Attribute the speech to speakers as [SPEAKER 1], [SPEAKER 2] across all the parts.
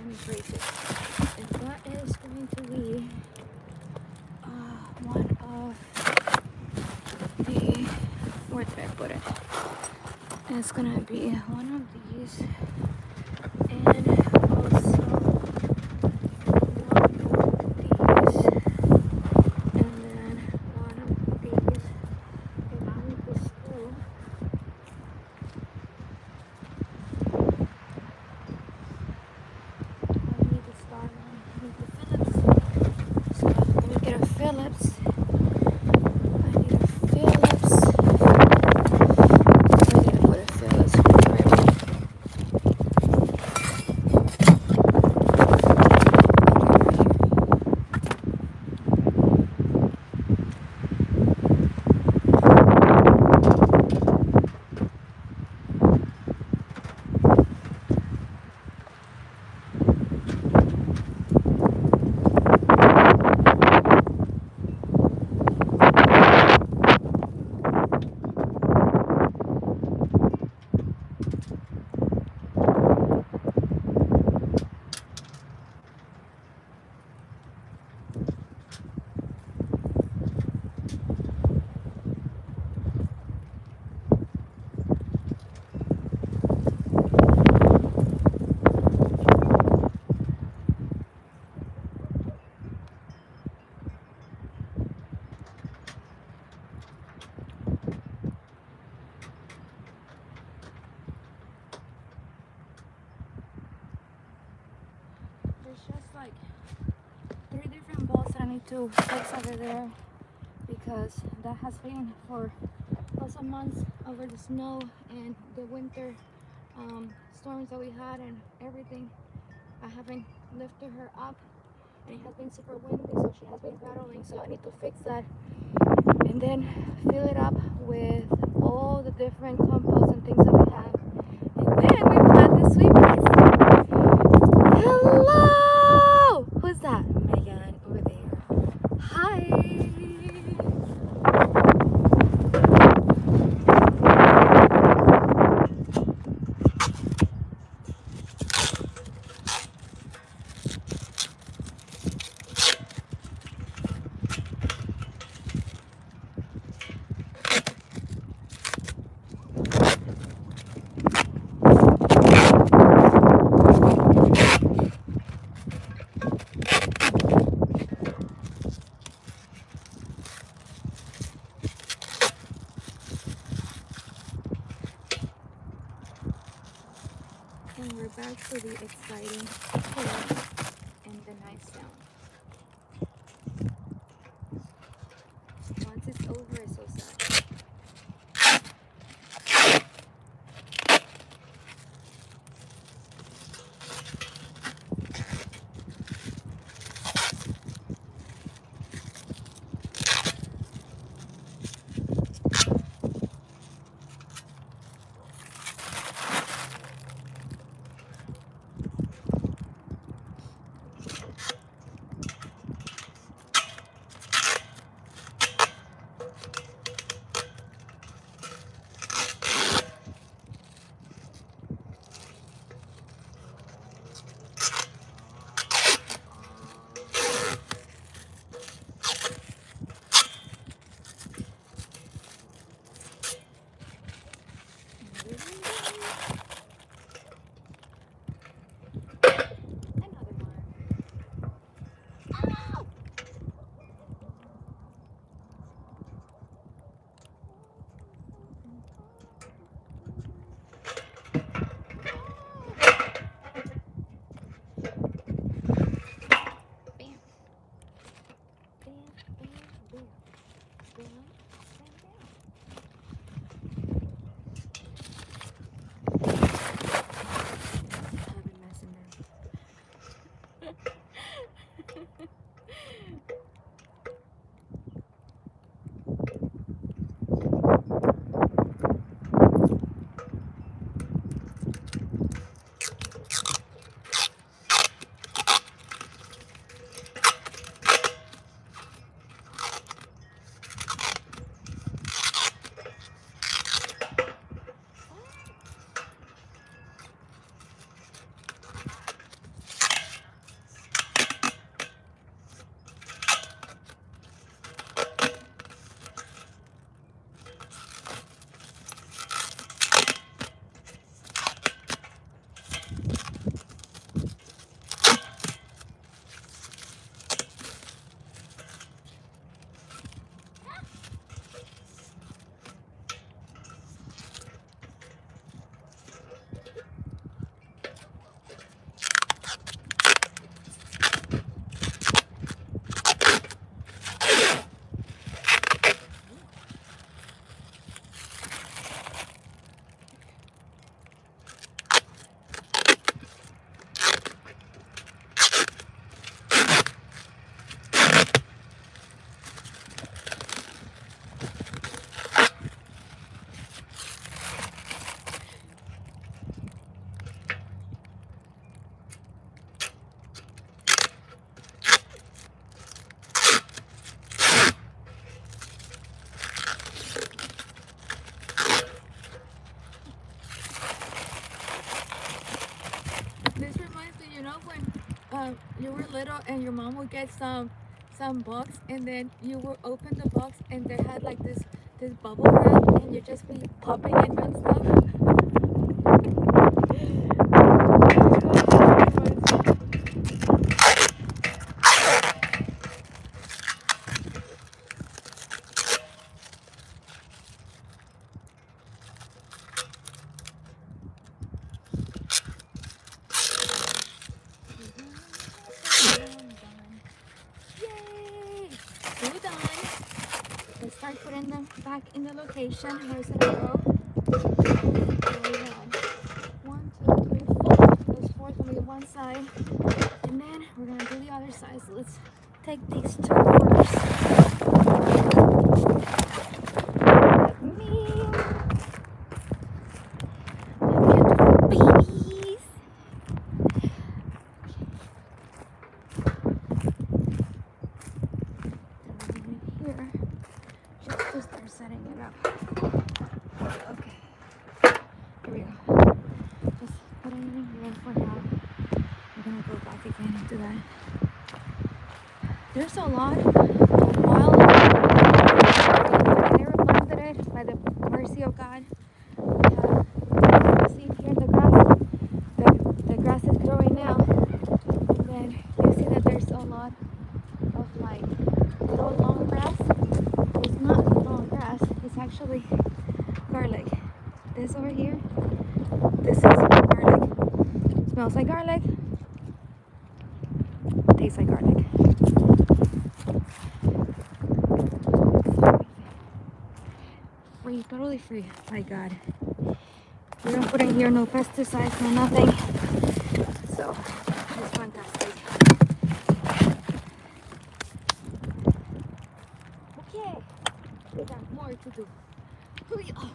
[SPEAKER 1] me crazy. And that is going to be one of the, where did I put it? It's gonna be one of these, and also there's just like 3 different balls that I need to fix over there, because that has been for lots of months over the snow and the winter storms that we had and everything. I haven't lifted her up, and it has been super windy, so she has been rattling, so I need to fix that and then fill it up with all the different compost and things that we have, and then we plant the sweet peas. Hello! Who's that? Megan over there. Hi! And we're back to the exciting part and the nice sound. Once it's over, it's so sad. when you were little and your mom would get some box, and then you would open the box and they had like this bubble wrap, and you just be popping it and stuff? Yay! We're done. Let's start putting them back in the location. Where's it go? There we go. 1, 2, 3, 4. Those 4 gonna be one side, and then we're gonna do the other side. So let's take these 2 first. Like me. My beautiful babies. Here, just to start setting it up. Okay, here we go. Just putting it in here for now. We're gonna go back again into that. There's a lot of wild. They were planted it by the mercy of God. See here the grass. The grass is growing now, and then you see that there's a lot of like little long grass. It's not long grass. It's actually garlic. This over here. This is garlic. Smells like garlic. Tastes like garlic. Free, totally free. My God. We don't put in here no pesticides, no nothing. So it's fantastic. Okay, we got more to do. Oh.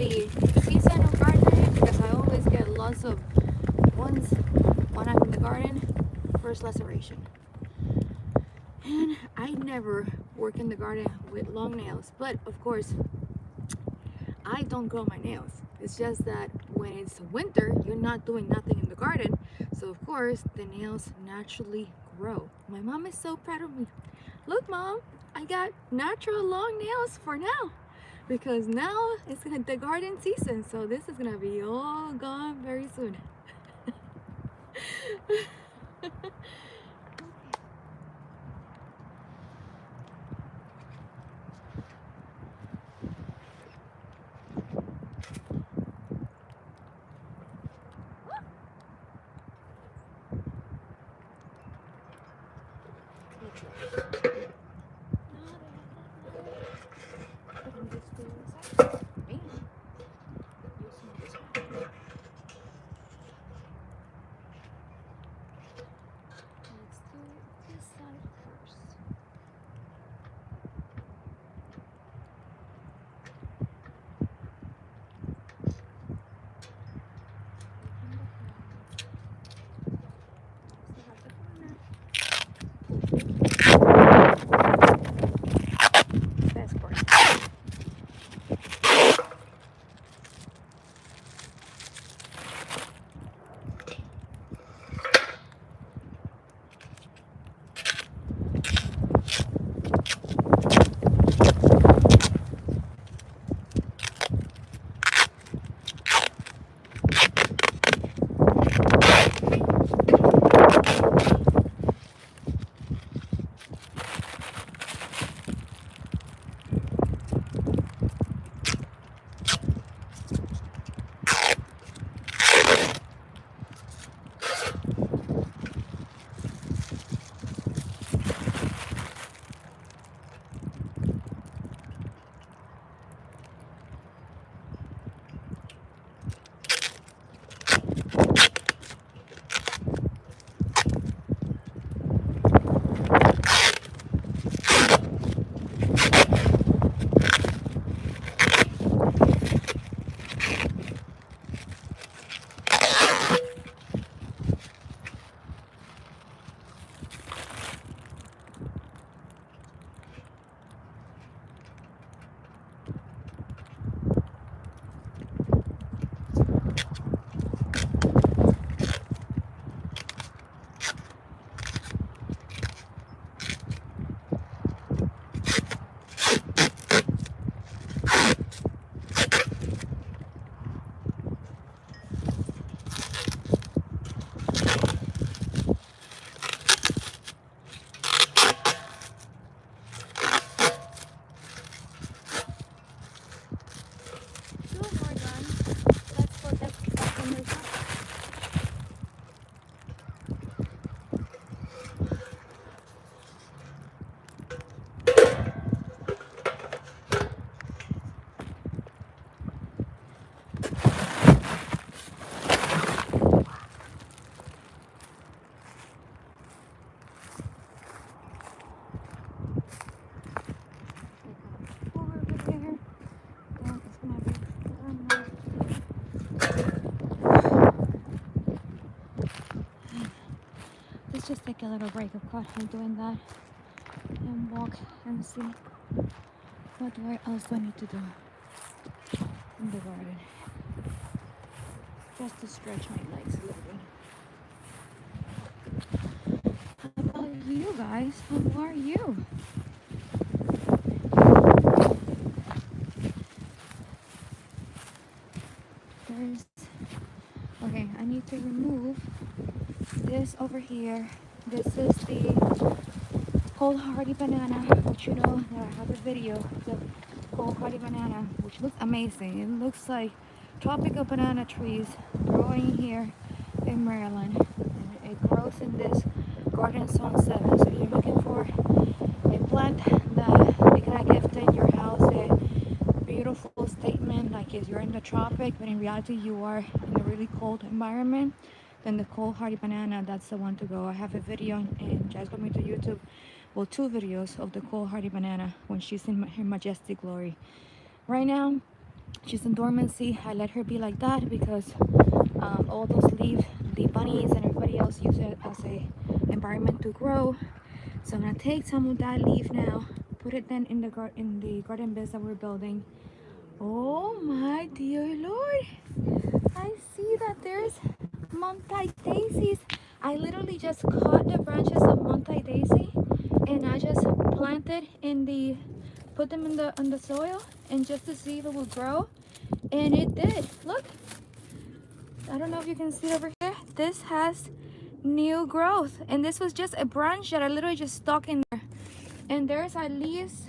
[SPEAKER 1] the season of gardening, because I always get lots of ones when I'm in the garden, first laceration. And I never work in the garden with long nails. But of course, I don't grow my nails. It's just that when it's winter, you're not doing nothing in the garden. So of course, the nails naturally grow. My mom is so proud of me. Look, Mom, I got natural long nails for now. Because now it's the garden season. So this is gonna be all gone very soon. Let's just take a little break of cut while doing that and walk and see what else do I need to do in the garden. Just to stretch my legs a little bit. How about you guys? How are you? Okay, I need to remove this over here. This is the cold hardy banana, which you know that I have a video of the cold hardy banana, which looks amazing. It looks like tropical banana trees growing here in Maryland. And it grows in this garden zone 7. So you're looking for a plant that you can gift in your house, a beautiful statement like if you're in the tropic, but in reality you are in a really cold environment, then the cold hardy banana, that's the one to go. I have a video and just go to YouTube, well, 2 videos of the cold hardy banana when she's in her majestic glory. Right now she's in dormancy. I let her be like that because all those leaves, the bunnies and everybody else use it as a environment to grow. So I'm gonna take some of that leaf now, put it then in the garden beds that we're building. Oh my dear Lord, I see that there's multi-daisies. I literally just cut the branches of multi-daisy and I just planted put them in the soil and just to see if it will grow, and it did. Look, I don't know if you can see it over here. This has new growth, and this was just a branch that I literally just stuck in there, and there's at least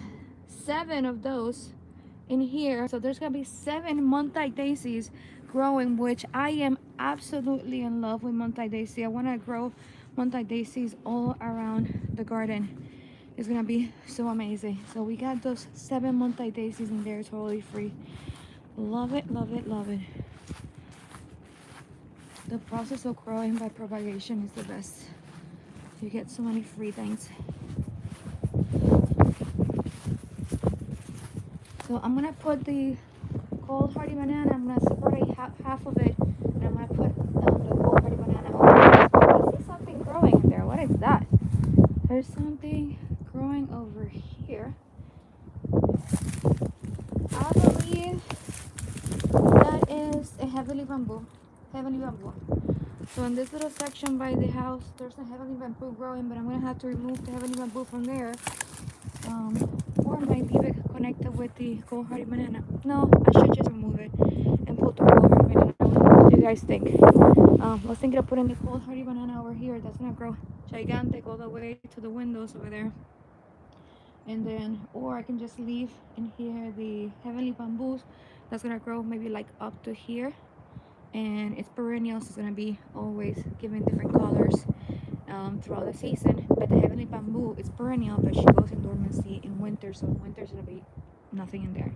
[SPEAKER 1] 7 of those in here. So there's gonna be 7 multi-daisies growing, which I am absolutely in love with multi-daisy. I want to grow multi-daisies all around the garden. It's gonna be so amazing. So we got those 7 multi-daisies in there, totally free. Love it, love it, love it. The process of growing by propagation is the best. You get so many free things. So I'm gonna put the cold hardy banana. I'm gonna separate half of it, and I'm gonna put the cold hardy banana over this. I see something growing in there. What is that? There's something growing over here. I believe that is a heavenly bamboo. So in this little section by the house, there's a heavenly bamboo growing, but I'm gonna have to remove the heavenly bamboo from there. Or maybe leave it connected with the cold hardy banana. No, I should just remove it and put the cold hardy banana. What do you guys think? I was thinking of putting the cold hardy banana over here. That's gonna grow gigantic all the way to the windows over there. And then, or I can just leave in here the heavenly bamboos. That's gonna grow maybe like up to here, and its perennials is gonna be always giving different colors throughout the season. But the heavenly bamboo is perennial, but she goes in dormancy in winter, so in winter is gonna be nothing in there.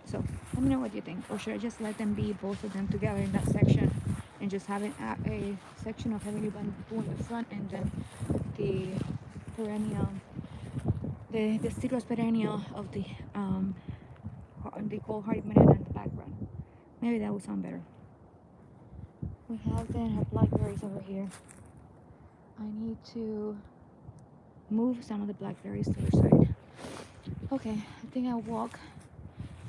[SPEAKER 1] So let me know what you think, or should I just let them be, both of them together in that section, and just have a section of heavenly bamboo in the front, and then the perennial, the citrus perennial of the cold hardy banana in the background? Maybe that would sound better. We have then our blackberries over here. I need to move some of the blackberries to the side. Okay, I think I'll walk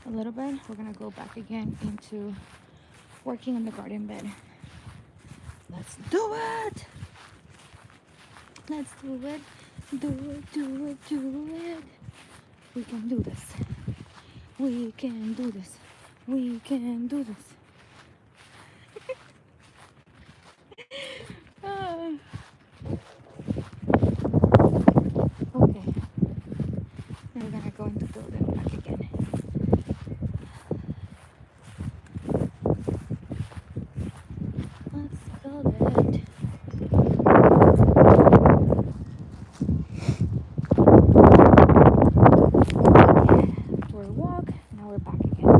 [SPEAKER 1] a little bit. We're gonna go back again into working on the garden bed. Let's do it! Let's do it. Do it, do it, do it. We can do this. We can do this. We can do this. Okay. We're gonna go into building back again. Let's build it. For a walk. Now we're back again.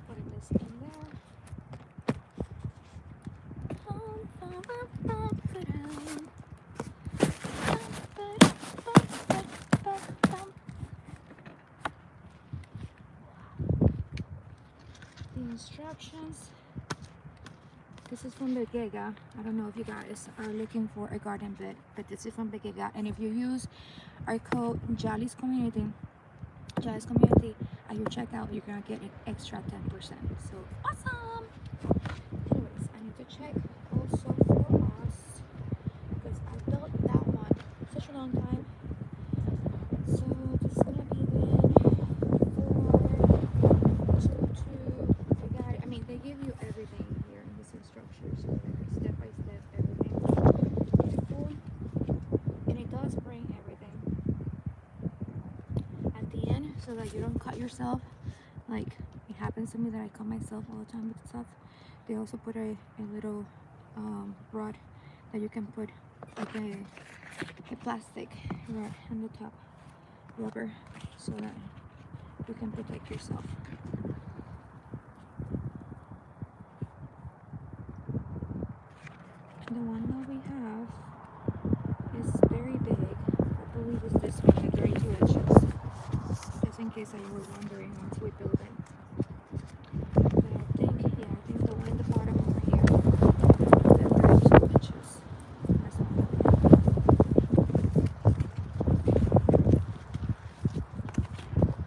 [SPEAKER 1] Putting this in there. The instructions. This is from Vegega. I don't know if you guys are looking for a garden bed, but this is from Vegega. And if you use our code YALISCOMMUNITY at your checkout, you're gonna get an extra 10%. So awesome! Anyways, I need to check also for us because I built that one such a long time. So this is gonna be then for the guide. I mean, they give you everything here in this instruction, so step by step everything. Beautiful, and it does bring everything at the end so that you don't cut yourself. Like it happens to me that I cut myself all the time with stuff. They also put a little rod that you can put like a plastic rod on the top, rubber, so that you can protect yourself. The one that we have is very big. I believe it's this one, like 32 inches. Just in case you were wondering once we build it. But I think the one at the bottom over here, the 32 inches. That's the one that we have.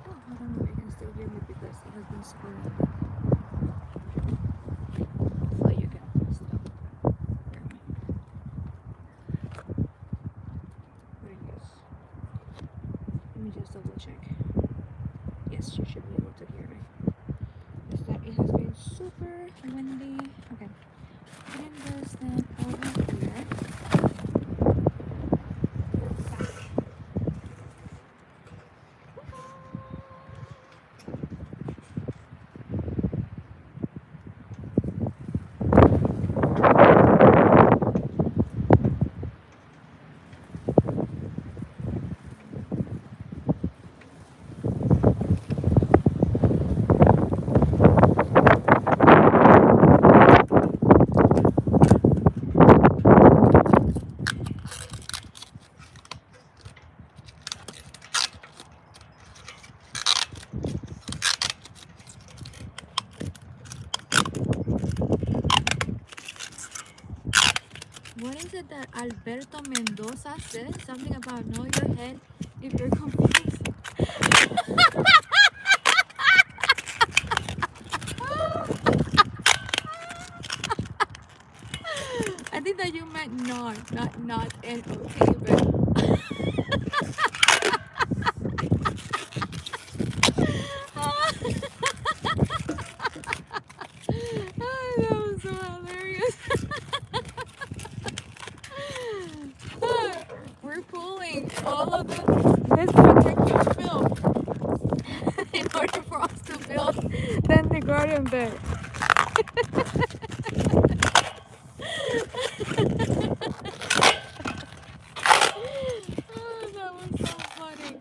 [SPEAKER 1] Oh, I don't know if you can still hear me because it has been spoiling. Hopefully you can still hear me. But yes. Let me just double check. Yes, you should be able to hear me. Just that it has been super windy. Okay. And this then over here. Back. What is it that Alberto Mendoza said? Something about know your head if you're confused. I think that you meant not and okay, but oh, that was so hilarious. We're pulling all of this protective film in order for us to build then the garden bed. Oh, that was so funny.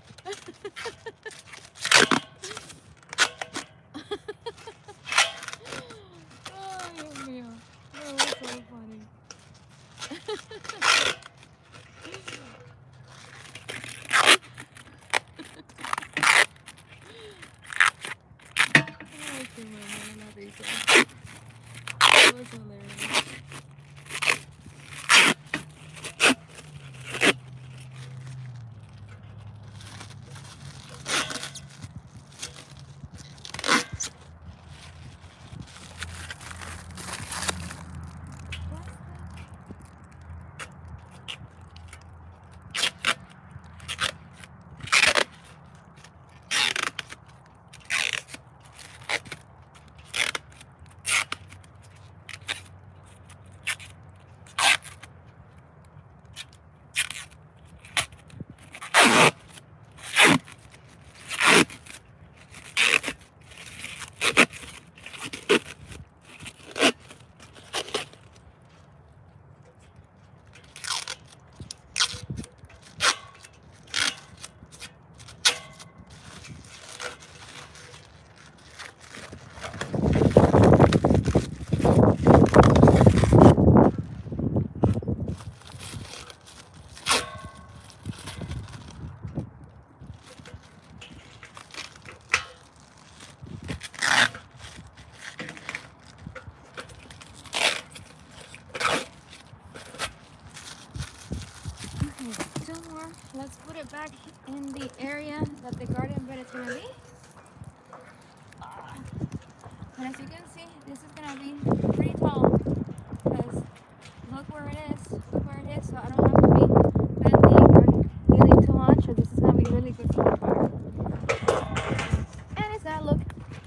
[SPEAKER 1] Oh, Dios mío. That was so funny. Ay, qué bueno, la risa. That was hilarious. back in the area that the garden bed is gonna be. And as you can see, this is gonna be pretty tall because look where it is. Look where it is. So I don't have to be bending or kneeling too much. So this is gonna be really good for the fire. And it's gonna look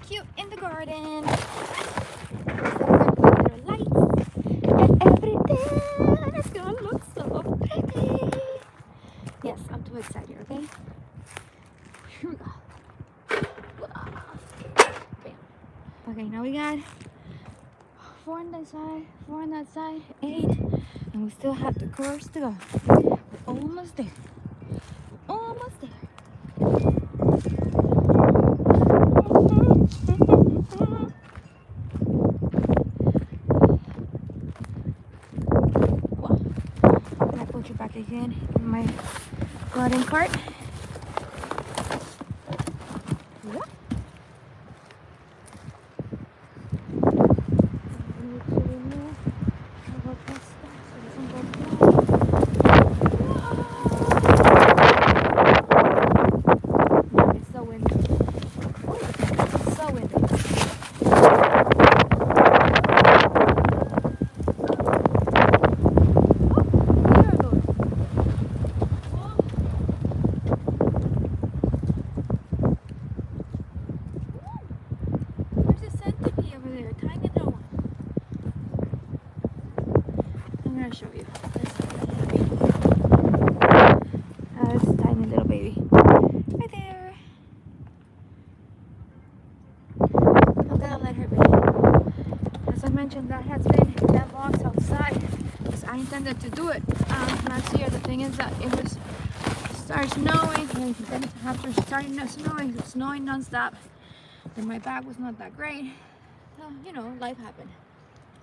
[SPEAKER 1] cute in the garden. So we're gonna put little lights and everything. It's gonna look so pretty. Yes, I'm too excited. Okay. Here we go. Okay, now we got 4 on that side, 4 on that side, 8, and we still have the curves to go. We're almost there. Almost there. Wow. I'm gonna put you back again in my garden cart. Show you. That's a tiny little baby. Right there. I'm gonna let her be. As I mentioned, that has been that box outside because I intended to do it last year. The thing is that it started snowing, and then after starting snowing, it was snowing non-stop, and my bag was not that great. So, you know, life happened.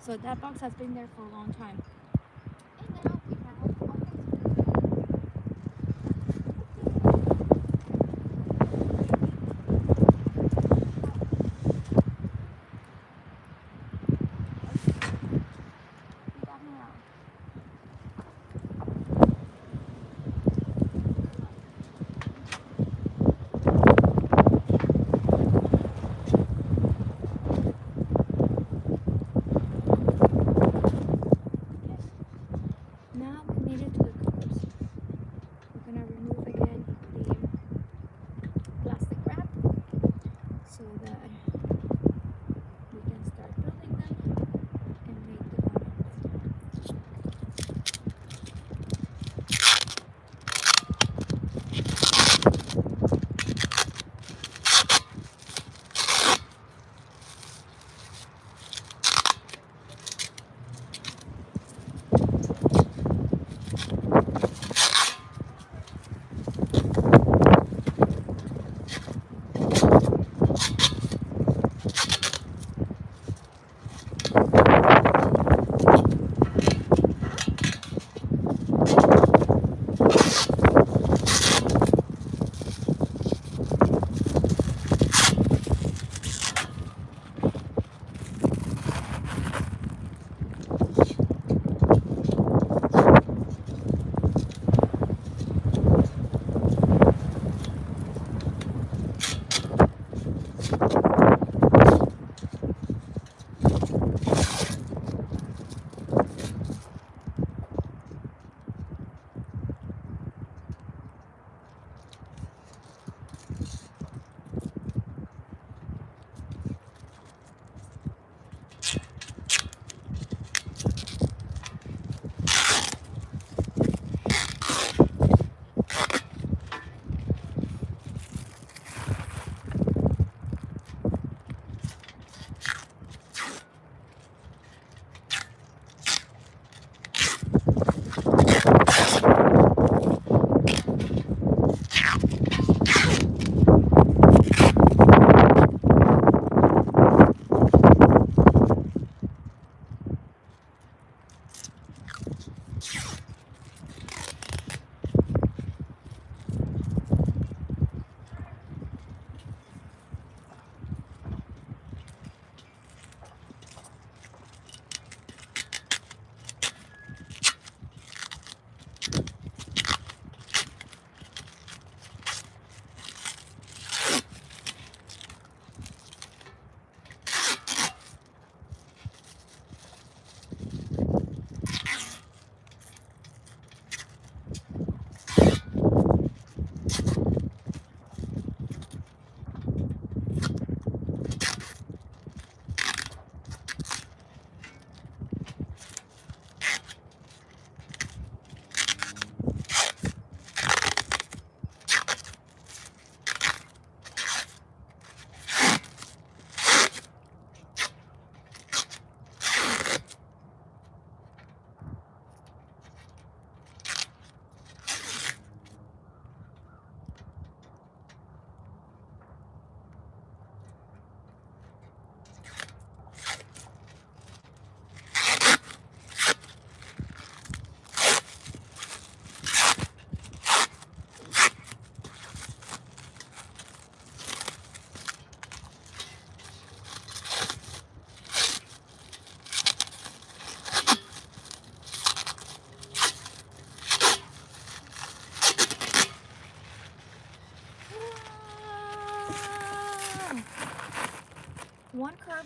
[SPEAKER 1] So that box has been there for a long time.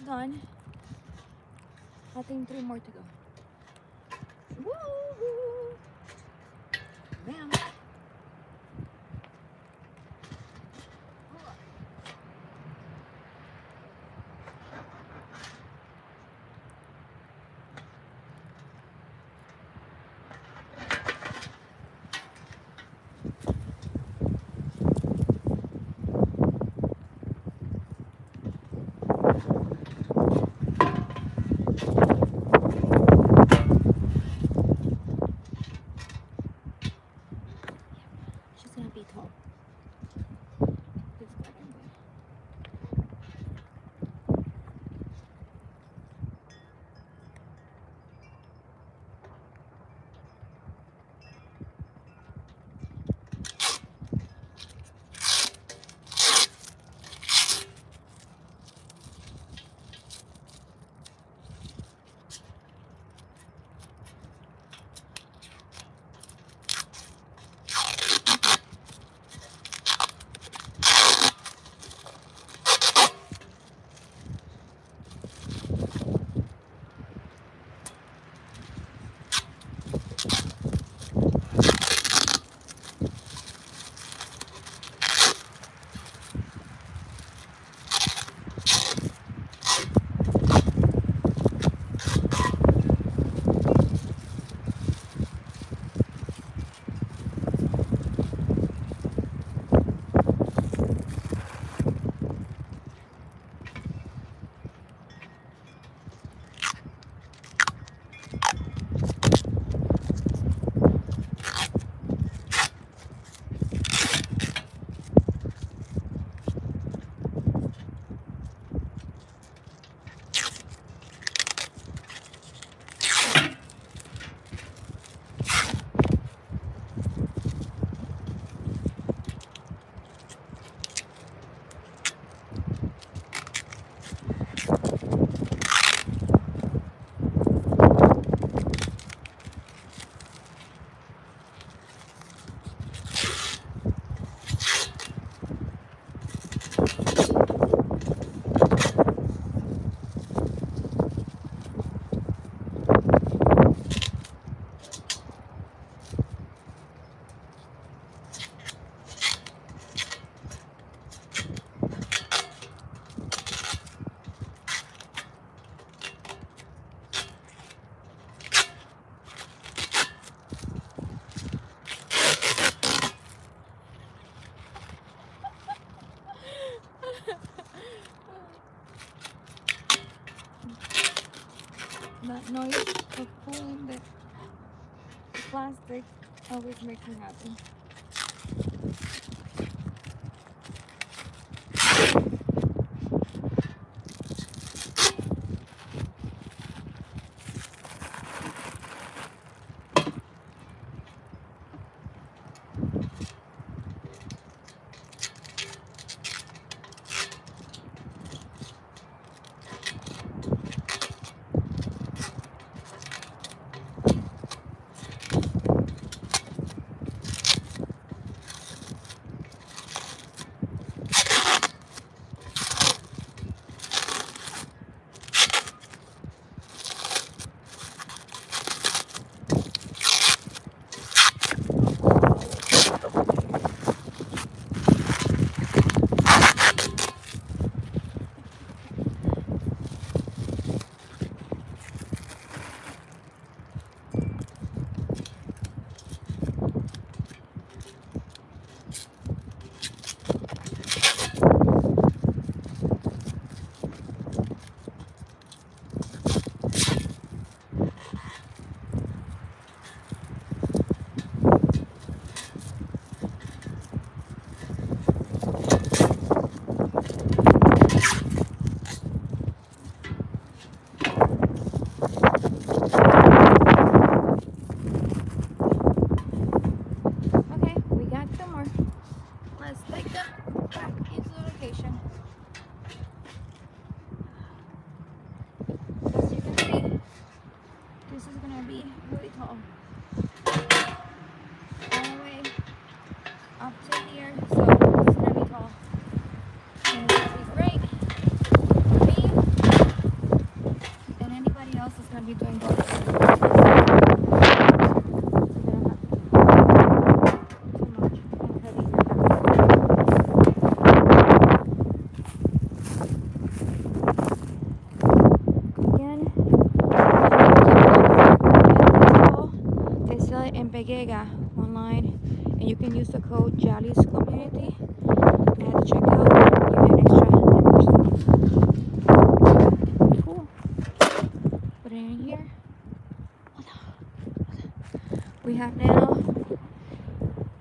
[SPEAKER 1] almost done. I think 3 more to go. Woo! Bam! She's gonna be tall. This is what I'm doing. That noise of pulling the plastic always makes me happy. having goats. So they sell it in Vegega online, and you can use the code YALISCOMMUNITY at checkout. Give you an extra 10%. Cool. Put it in here. We have now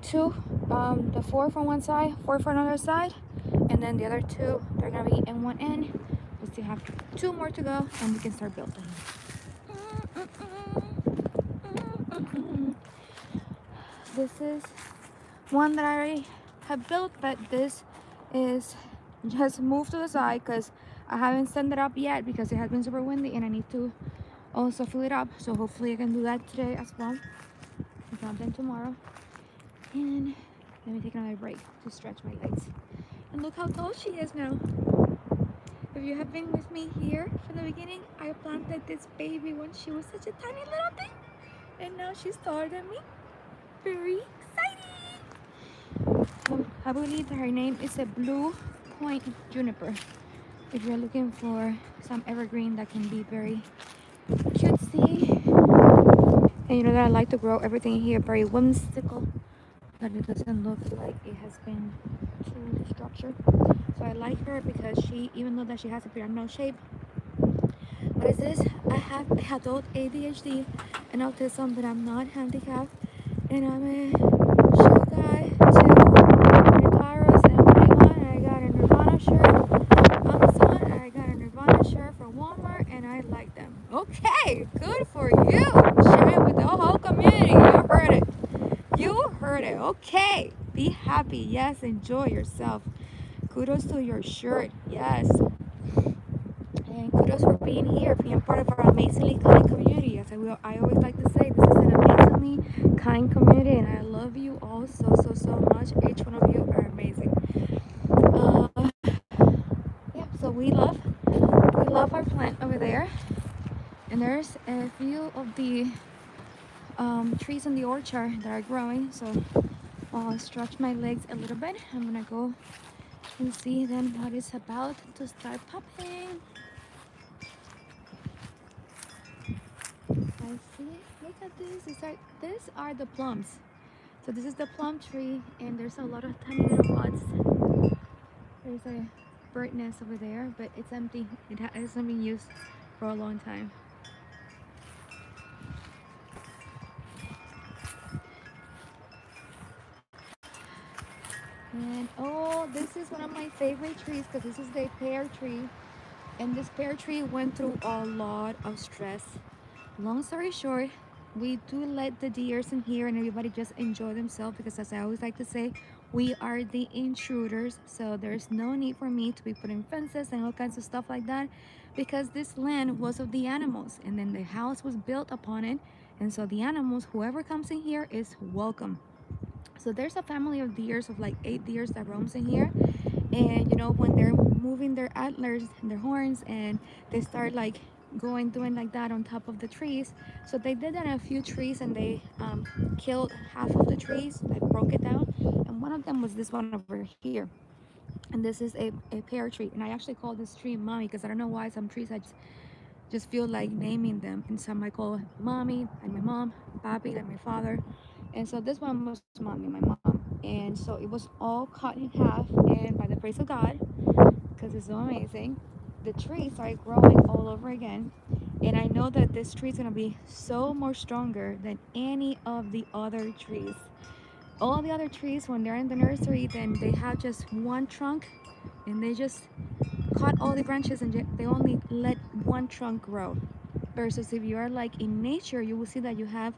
[SPEAKER 1] two, the 4 from one side, 4 from another side, and then the other 2, they're gonna be in one end. We still have 2 more to go, and we can start building. This is one that I already have built, but this is just moved to the side because I haven't sent it up yet because it has been super windy and I need to also fill it up. So hopefully I can do that today as well, if not then tomorrow. And let me take another break to stretch my legs. And look how tall she is now. If you have been with me here from the beginning, I planted this baby when she was such a tiny little thing, and now she's taller than me. Very exciting! I believe that her name is a blue point juniper. If you're looking for some evergreen that can be very cutesy, and you know that I like to grow everything here very whimsical, that it doesn't look like it has been too structured. So I like her because she, even though that she has a pyramidal shape, what is this? I have adult ADHD and autism, but I'm not handicapped, and I'm a shoe guy to Guitars, and I'm 21, and I got a Nirvana shirt on Amazon, and I got a Nirvana shirt from Walmart, and I like them. Okay, good for you. Share it with the whole community. You heard it. You heard it. Okay, be happy. Yes, enjoy yourself. Kudos to your shirt. Yes. And kudos for being here, being part of our amazingly kind community. As I always like to say, this is an amazingly kind community, and I love you all so much. Each one of you are amazing. Yeah, so we love our plant over there, and there's a few of the trees in the orchard that are growing. So I'll stretch my legs a little bit. I'm gonna go and see then what is about to start popping. I see. Look at this. These are the plums. So this is the plum tree, and there's a lot of tiny little buds. There's a bird nest over there, but it's empty. It hasn't been used for a long time. And oh, this is one of my favorite trees because this is the pear tree, and this pear tree went through a lot of stress. Long story short, we do let the deers in here and everybody just enjoy themselves, because as I always like to say, we are the intruders. So there's no need for me to be putting fences and all kinds of stuff like that, because this land was of the animals, and then the house was built upon it, and so the animals, whoever comes in here, is welcome. So there's a family of deers, of like 8 deers that roams in here, and you know, when they're moving their antlers and their horns, and they start like doing like that on top of the trees. So they did that in a few trees, and they killed half of the trees, like broke it down, and one of them was this one over here. And this is a pear tree, and I actually call this tree mommy, because I don't know why some trees I just feel like naming them, and some I call mommy, like my mom, papi, like my father. And so this one was mommy, my mom. And so it was all cut in half, and by the grace of God, because it's so amazing, the tree started growing all over again. And I know that this tree is going to be so more stronger than any of the other trees. All the other trees, when they're in the nursery, then they have just one trunk, and they just cut all the branches and they only let one trunk grow. Versus if you are like in nature, you will see that you have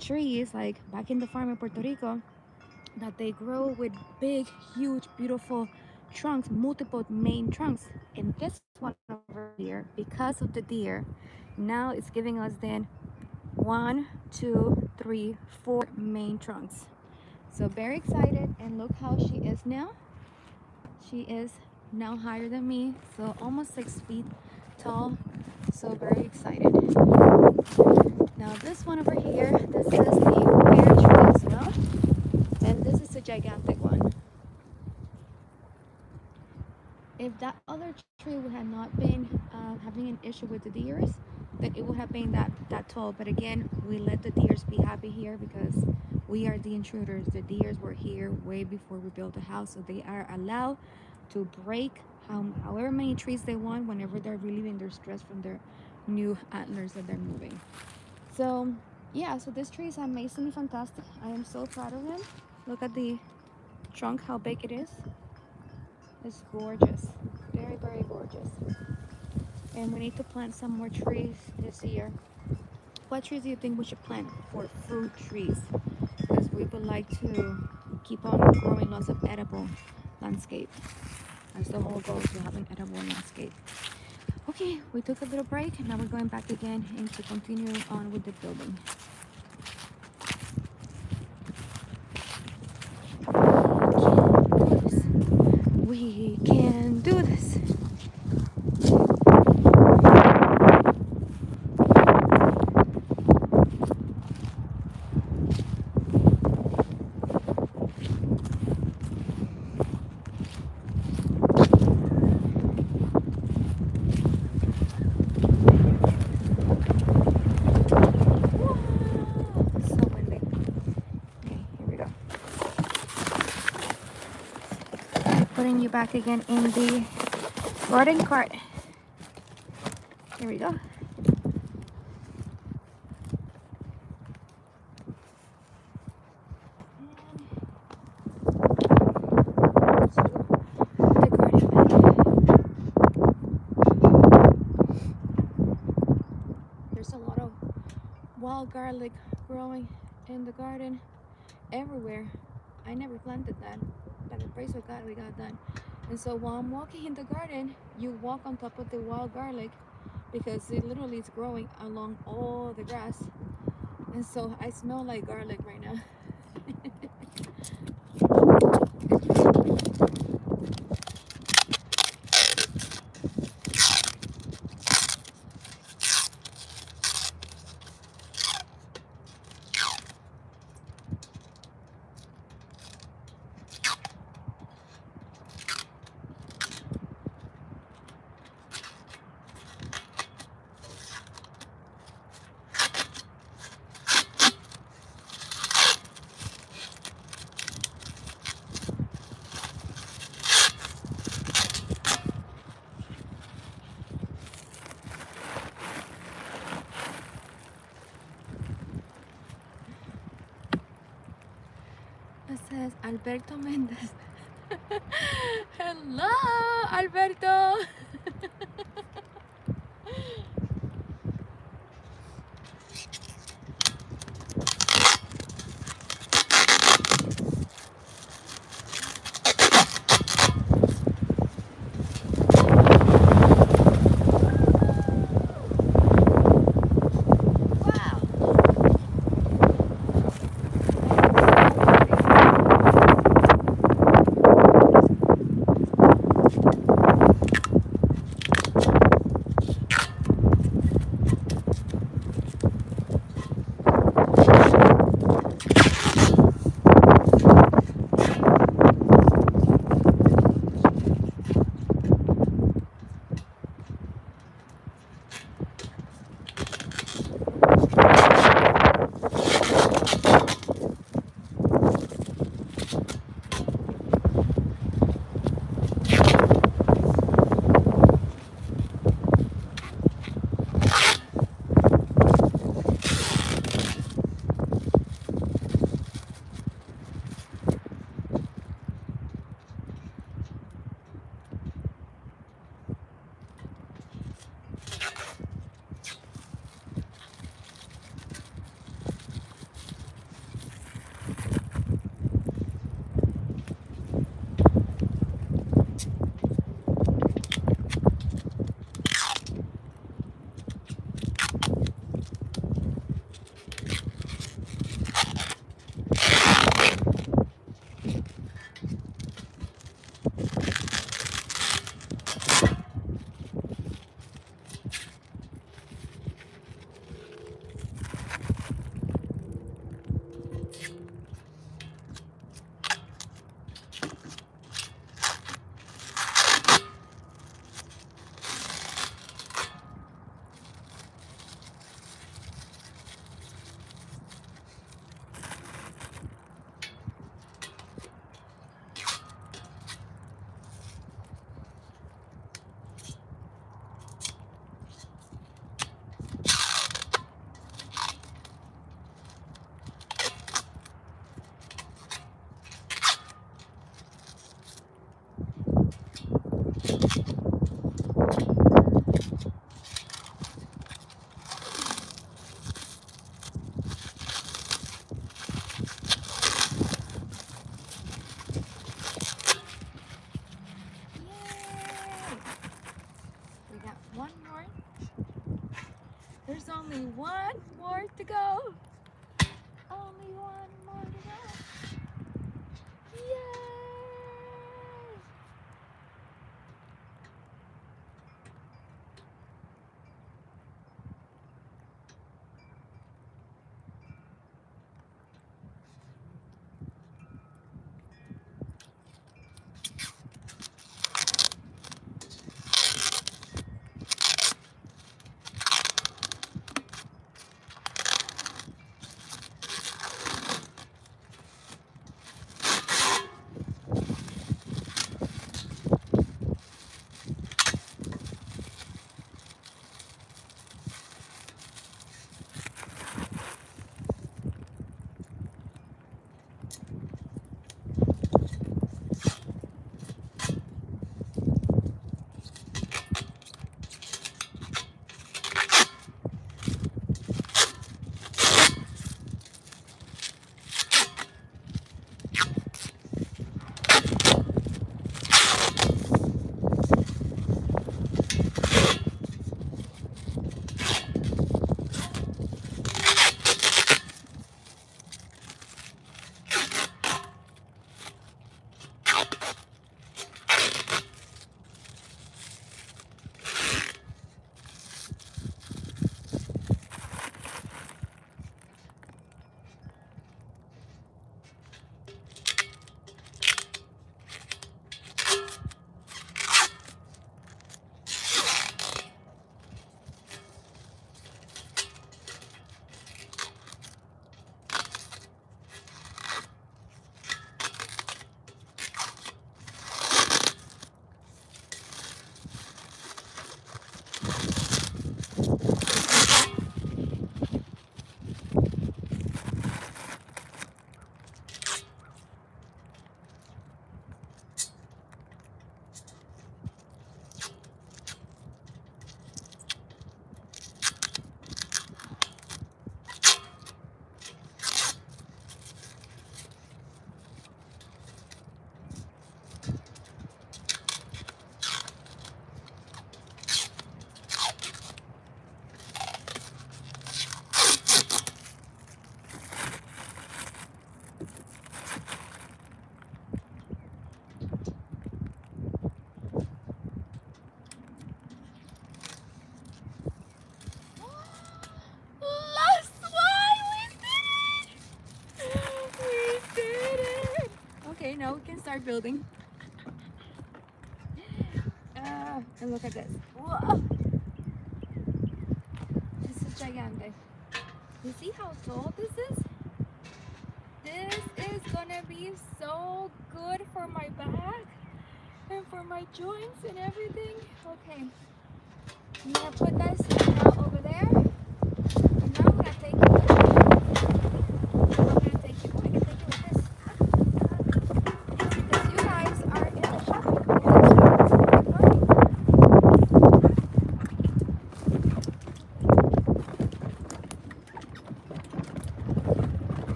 [SPEAKER 1] trees like back in the farm in Puerto Rico, that they grow with big, huge, beautiful trunks, multiple main trunks. And this one over here, because of the deer, now it's giving us then 1, 2, 3, 4 main trunks. So very excited. And look how she is now. She is now higher than me, so almost 6 feet tall. so very excited. Now this one over here, this is the pear tree as well. And this is a gigantic one. If that other tree would have not been having an issue with the deers, then it would have been that tall. But again, we let the deers be happy here because we are the intruders. The deers were here way before we built the house, so they are allowed to break however many trees they want whenever they're relieving their stress from their new antlers that they're moving. So yeah, so this tree is amazingly fantastic. I am so proud of him. Look at the trunk, how big it is. It's gorgeous, very, very gorgeous. And we need to plant some more trees this year. What trees do you think we should plant for fruit trees? Because we would like to keep on growing lots of edible landscape. That's the whole goal, to have an edible landscape. Okay, we took a little break and now we're going back again and to continue on with the building. We can do this. Putting you back again in the garden cart. Here we go. There's a lot of wild garlic growing in the garden everywhere. I never planted that, but the praise of God we got that. And so while I'm walking in the garden, you walk on top of the wild garlic because it literally is growing along all the grass. And so I smell like garlic right now. It says Alberto Mendez. Hello, Alberto. more to go. Only one more to go. Yay! Last one! We did it! We did it! Okay, now we can start building. And look at this. Whoa! This is gigantic. You see how tall this is? This is gonna be so good for my back and for my joints and everything. Okay, I'm gonna put this now over there. And now I'm gonna take it with me. I'm gonna take you. I can take you with this. Because you guys are in the shopping mall.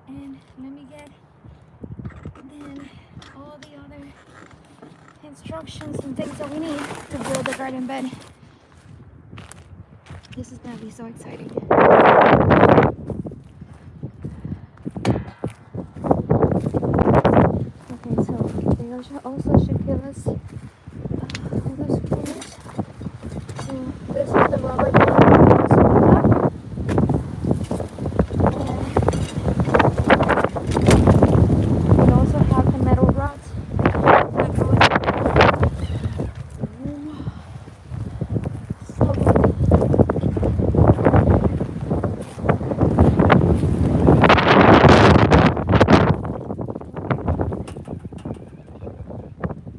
[SPEAKER 1] And let me get then all the other instructions and things that we need to build a garden bed. This is gonna be so exciting. Okay, so they also should give us all the screws. So this is the rubber that we also have the metal rods that go in. So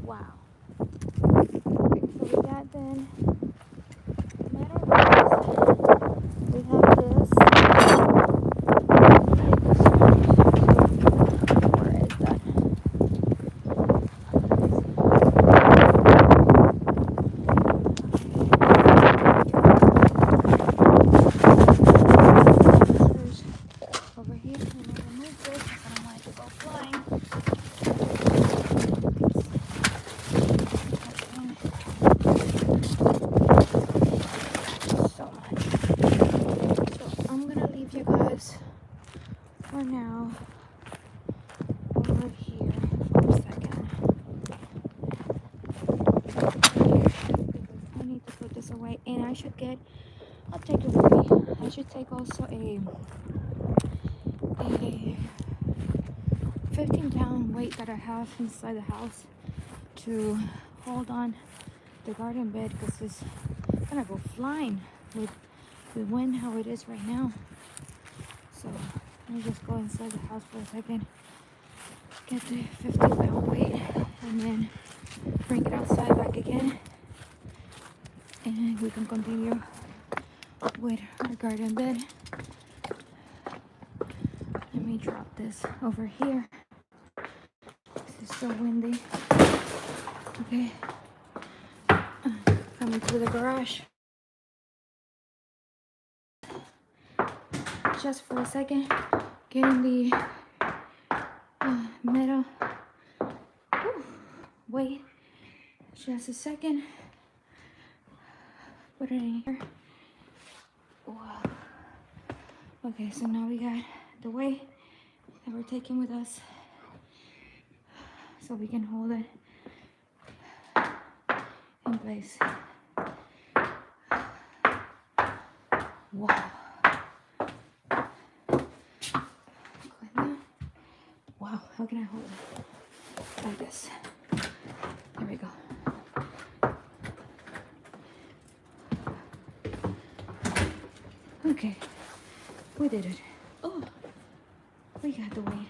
[SPEAKER 1] wow. for now over here for a second. I need to put this away, and I'll take it with me. I should take also a 15-pound weight that I have inside the house to hold on the garden bed, because it's gonna go flying with the wind how it is right now. So let me just go inside the house for a second, get the 15-pound weight, and then bring it outside back again, and we can continue with our garden bed. Let me drop this over here. This is so windy. Okay, coming through the garage. Just for a second, getting the metal. Wait, just a second. Put it in here. Wow. Okay, so now we got the weight that we're taking with us, so we can hold it in place. Wow. Wow, how can I hold it? Like this. There we go. Okay, we did it. Oh, we got the weight.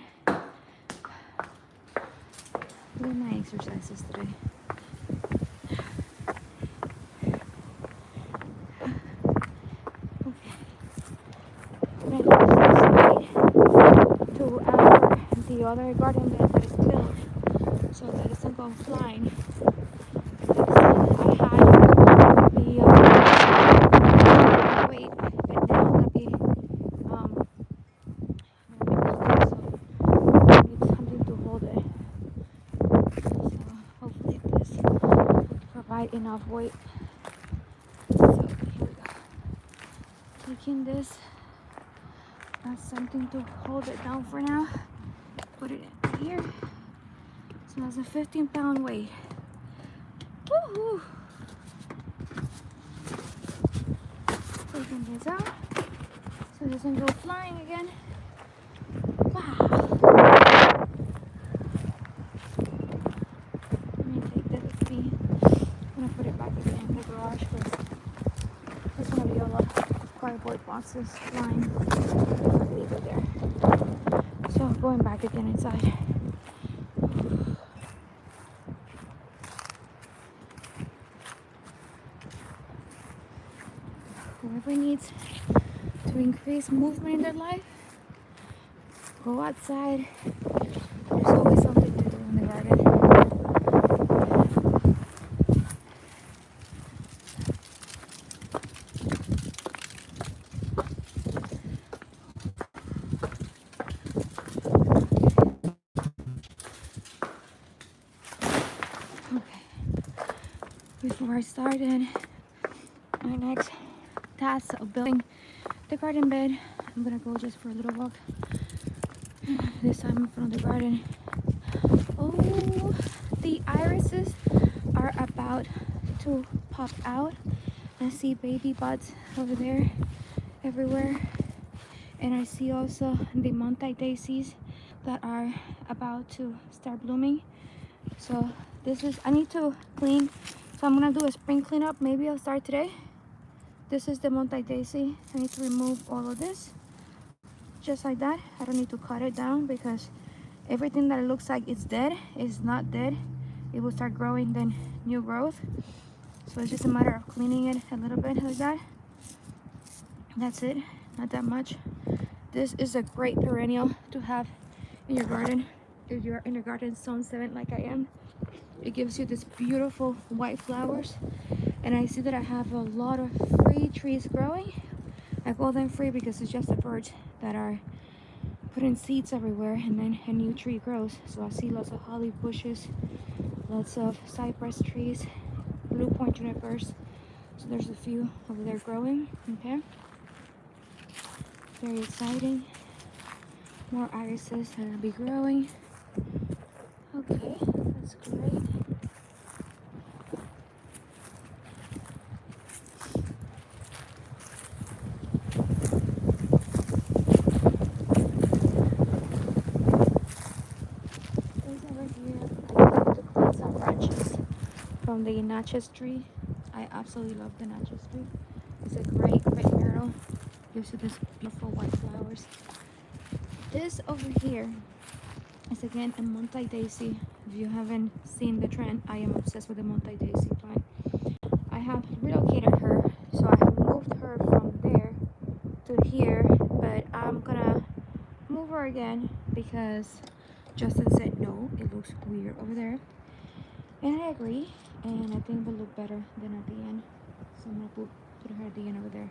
[SPEAKER 1] Look at my exercises today. To the other garden bed that is built, so that it doesn't go flying. I had the weight, but now I'm gonna be building, so I need something to hold it. So hopefully this will provide enough weight. So here we go. Taking this. That's something to hold it down for now. Put it in here. So that's a 15-pound weight. Woohoo! Taking this out so it doesn't go flying again. Wow! Let me take that with me. I'm gonna put it back again in the garage because there's gonna be a lot of cardboard boxes flying. Leave it there. So going back again inside. Whoever needs to increase movement in their life, go outside. There's always something to do in the garden. Before I started my next task of building the garden bed, I'm gonna go just for a little walk. This time in front of the garden. Oh, the irises are about to pop out. I see baby buds over there everywhere, and I see also the multi-daisies that are about to start blooming. So this is, I need to clean. So I'm gonna do a spring cleanup. Maybe I'll start today. This is the multi-daisy. I need to remove all of this, just like that. I don't need to cut it down because everything that looks like it's dead is not dead. It will start growing then new growth. So it's just a matter of cleaning it a little bit like that. That's it, not that much. This is a great perennial to have in your garden. If you're in your garden zone 7 like I am, it gives you this beautiful white flowers. And I see that I have a lot of free trees growing. I call them free because it's just the birds that are putting seeds everywhere, and then a new tree grows. So I see lots of holly bushes, lots of cypress trees, blue point junipers. So there's a few over there growing. Okay, very exciting. more irises that will be growing. Okay, that's great. There's over here, I need to plant some branches from the Natchez tree. I absolutely love the Natchez tree. It's a great mural. Gives you this beautiful white flowers. This over here is again a multi-daisy. If you haven't seen the trend, I am obsessed with the multi-daisy plant. I have relocated her, so I have moved her from there to here, but I'm gonna move her again because Justin said no, it looks weird over there. And I agree, and I think it will look better than at the end. So I'm gonna put her at the end over there.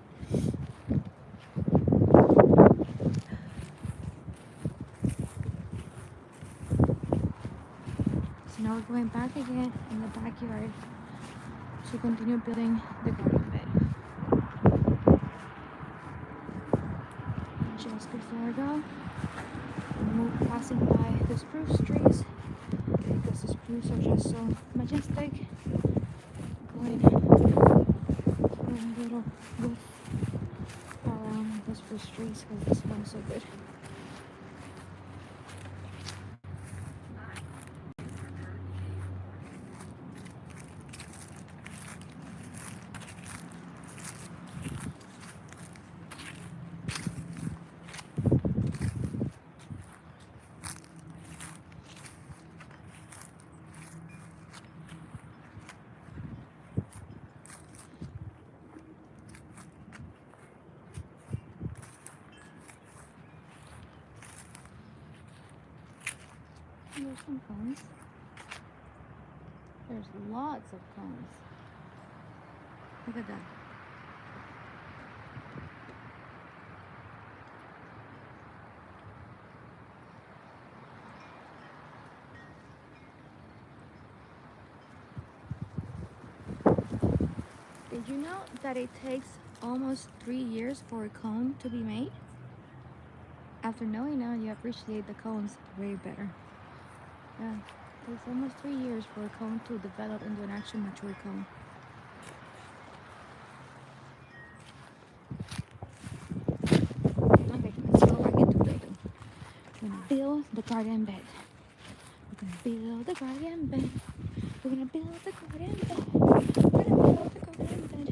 [SPEAKER 1] So now we're going back again in the backyard to continue building the garden bed. And just before I go, I'm passing by the spruce trees because the spruce are just so majestic. Going a little width around the spruce trees because this smells so good. There's some cones. There's lots of cones. Look at that. Did you know that it takes almost 3 years for a cone to be made? After knowing now, you appreciate the cones way better. Yeah, it takes almost 3 years for a cone to develop into an actual mature cone. Okay, let's go back into building. We're gonna build the garden bed. We're gonna build the garden bed. We're gonna build the garden bed. We're gonna build the garden bed.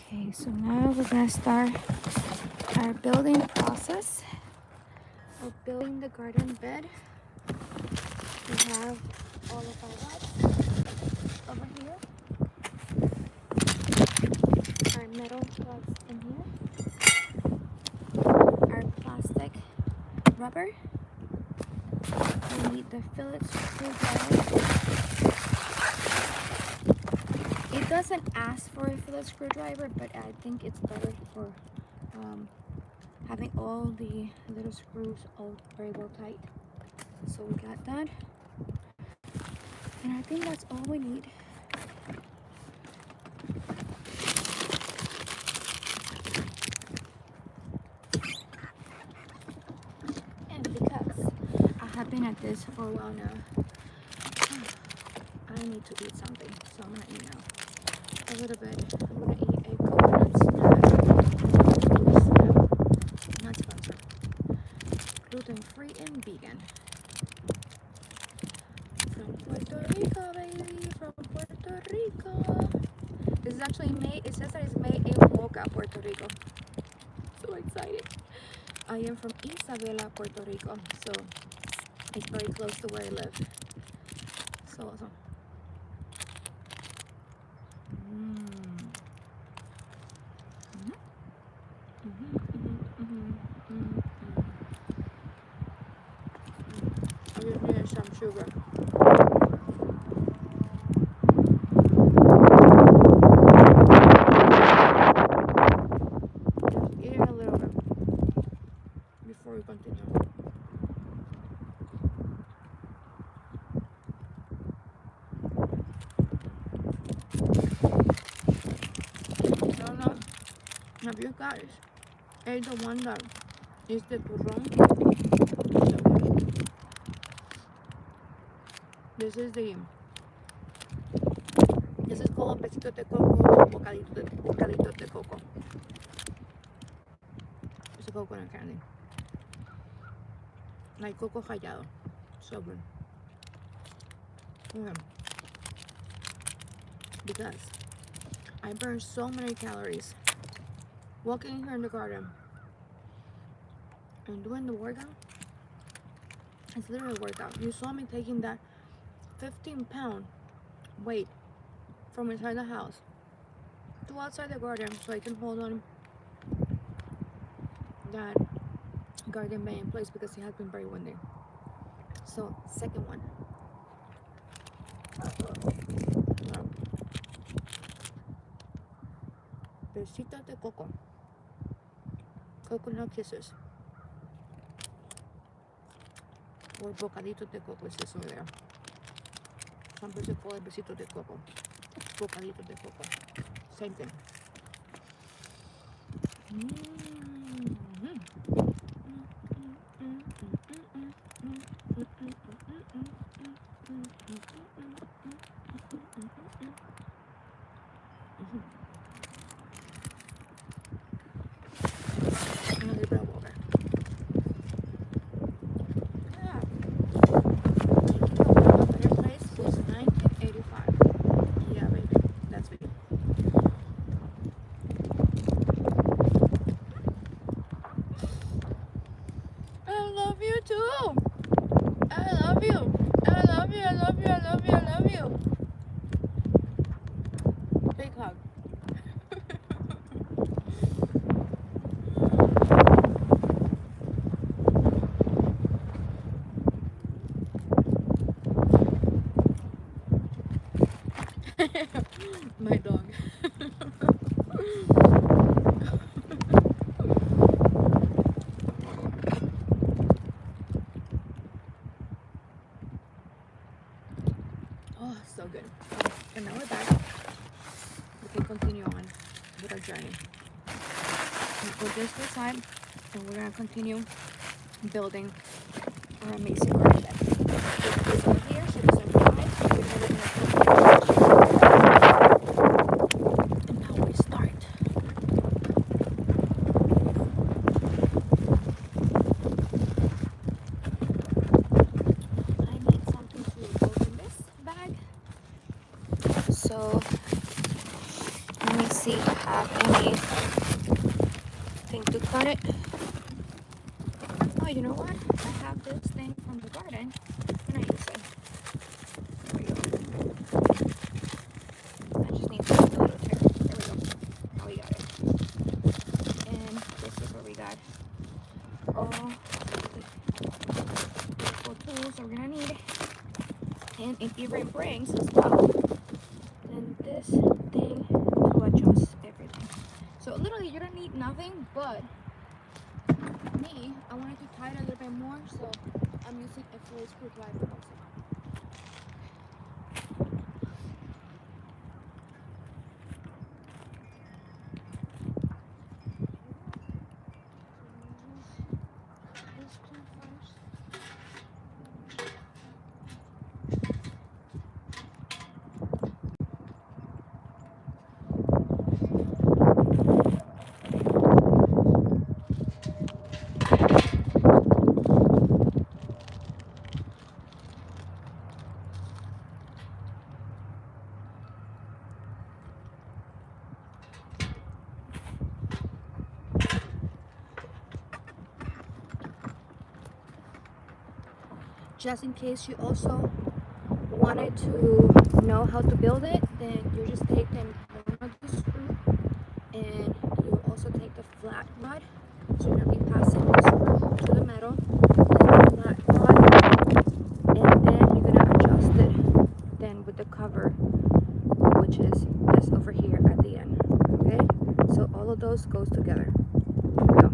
[SPEAKER 1] Okay, so now we're gonna start our building process of building the garden bed. We have all of our rods over here, our metal rods in here, our plastic rubber. We need the Phillips screwdriver. It doesn't ask for a Phillips screwdriver, but I think it's better for having all the little screws all very well tight. So we got that, and I think that's all we need. And because I have been at this for a while now, I need to eat something, so I'm gonna eat now. A little bit. I'm gonna eat a coconut snap. Not sponsored. Gluten-free and vegan. From Puerto Rico, baby. From Puerto Rico. This is actually made, it says that it's made in Boca, Puerto Rico. So excited. I am from Isabela, Puerto Rico, so it's very close to where I live. So awesome. I just need some sugar. Have you guys ate the one that is the turrón? This is called besitos de coco or bocaditos de coco. It's a coconut candy. Like coco rallado. So good. Okay. Because I burned so many calories walking here in the garden and doing the workout. It's literally a workout. You saw me taking that 15-pound weight from inside the house to outside the garden so I can hold on that garden bed in place because it has been very windy. So, second one. Besitos de coco. Coconut kisses. Or bocaditos de coco is this over there. Some people call it besitos de coco. Bocaditos de coco. Same thing. My dog. Oh, so good. And now we're back. We can continue on with our journey. We put this to the side and we're gonna continue building our amazing garden bed. This one here, so this one five. And now we start. I need something to open this bag. So let me see if I have anything to cut it. Oh, you know what? I have this thing from the garden. I'm gonna use it. There we go. I just need to put a little tear. There we go. Now we got it. And this is where we got all the beautiful tools that we're gonna need. And it even brings as well. And this thing to adjust everything. So literally you don't need nothing but me. I wanted to tie it a little bit more, so I'm using a full screwdriver also. Just in case you also wanted to know how to build it, then you just take one of the screw and you also take the flat rod. So you're going to be passing the screw to the metal and the flat rod, and then you're going to adjust it then with the cover, which is this over here at the end. Okay, so all of those goes together. There we go.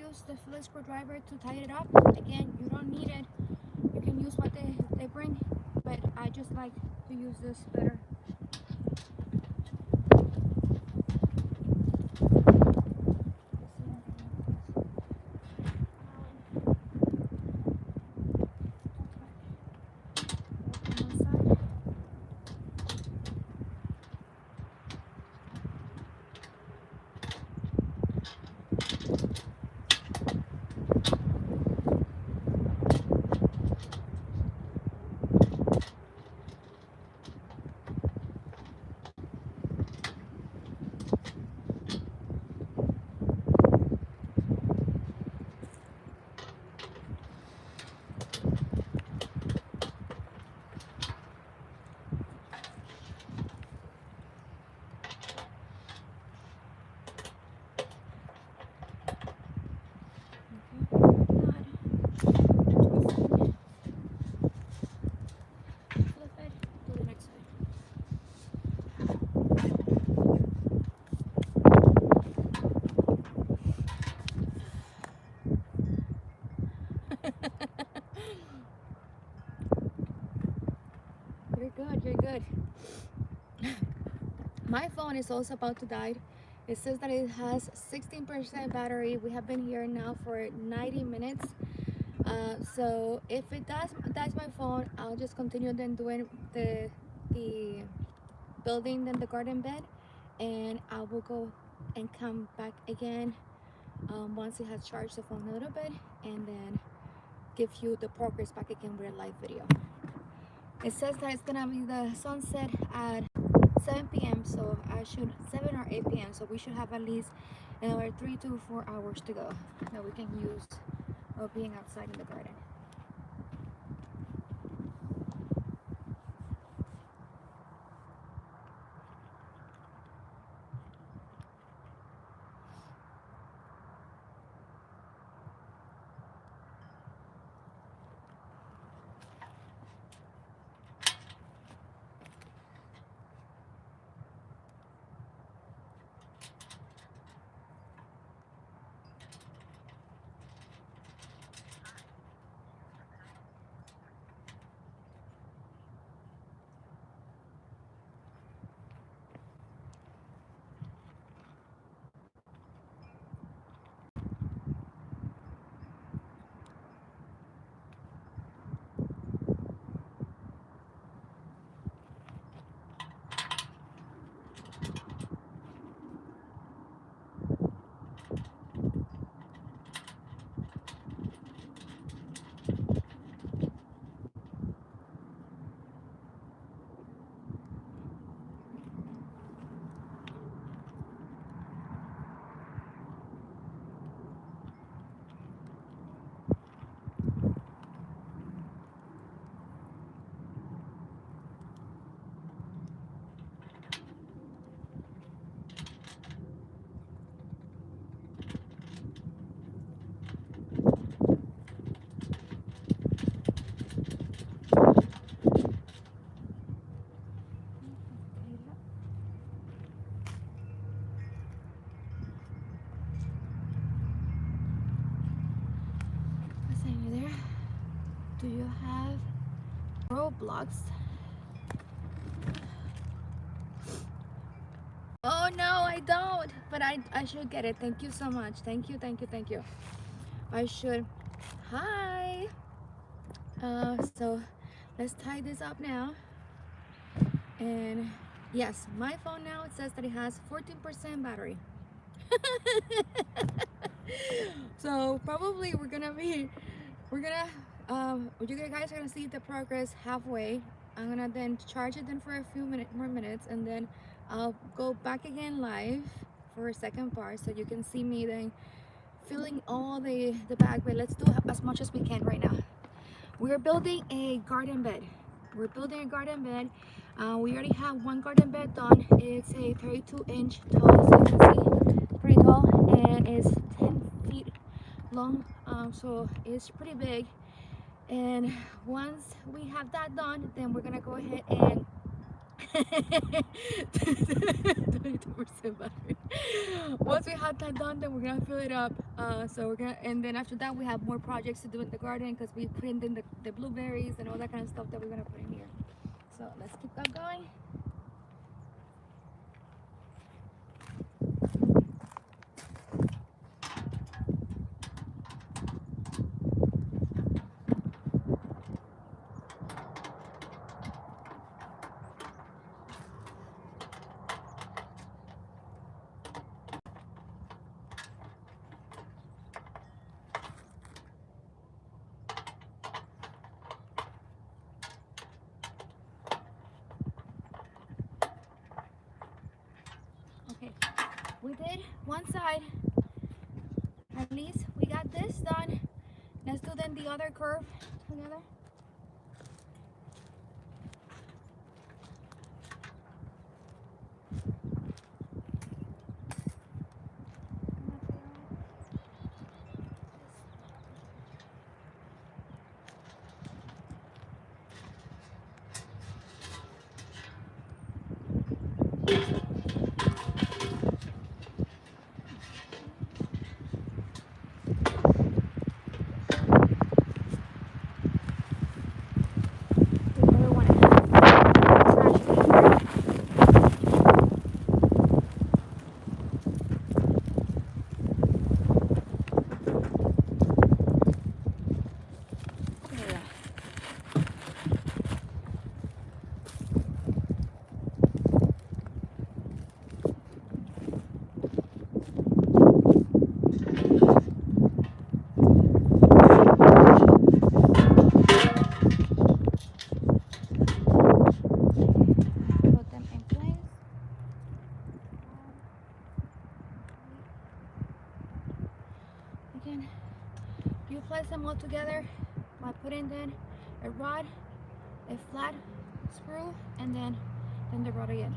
[SPEAKER 1] use the Phillips screwdriver to tighten it up. Again, you don't need it. You can use what they bring, but I just like to use this better. You're good, you're good. My phone is also about to die. It says that it has 16% battery. We have been here now for 90 minutes. So if it dies my phone, I'll just continue then doing the building then the garden bed, and I will go and come back again once it has charged the phone a little bit, and then give you the progress back again with a live video. It says that it's gonna be the sunset at 7 p.m. so I should 7 or 8 p.m. so we should have at least another 3 to 4 hours to go that we can use of being outside in the garden. Do you have Roblox? Oh no, I don't, but I should get it. Thank you so much. Thank you. I should. Hi. So let's tie this up now. And yes, my phone now, it says that it has 14% battery. So probably you guys are gonna see the progress halfway. I'm gonna then charge it then for a few more minutes, and then I'll go back again live for a second part so you can see me then filling all the bag. But let's do as much as we can right now. We're building a garden bed. We already have one garden bed done. It's a 32-inch tall, so you can see pretty tall, and it's 10 feet long, so it's pretty big. And once we have that done, then we're gonna go ahead and 22% battery. once we have that done, then we're gonna fill it up. And then after that, we have more projects to do in the garden because we put in the blueberries and all that kind of stuff that we're gonna put in here. So let's keep that going. Okay, we did one side. At least we got this done. Let's do then the other curve together. You place them all together by putting then a rod, a flat screw, and then the rod again.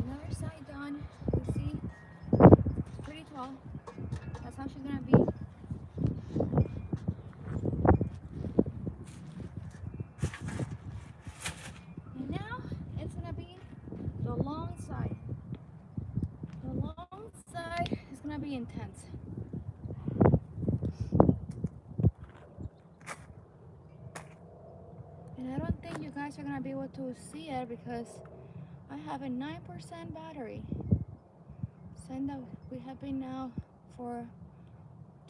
[SPEAKER 1] Another side done. You see, pretty tall. That's how she's gonna be. And now it's gonna be the long side. The long side is gonna be intense. And I don't think you guys are gonna be able to see it because I have a 9% battery. Saying that we have been now for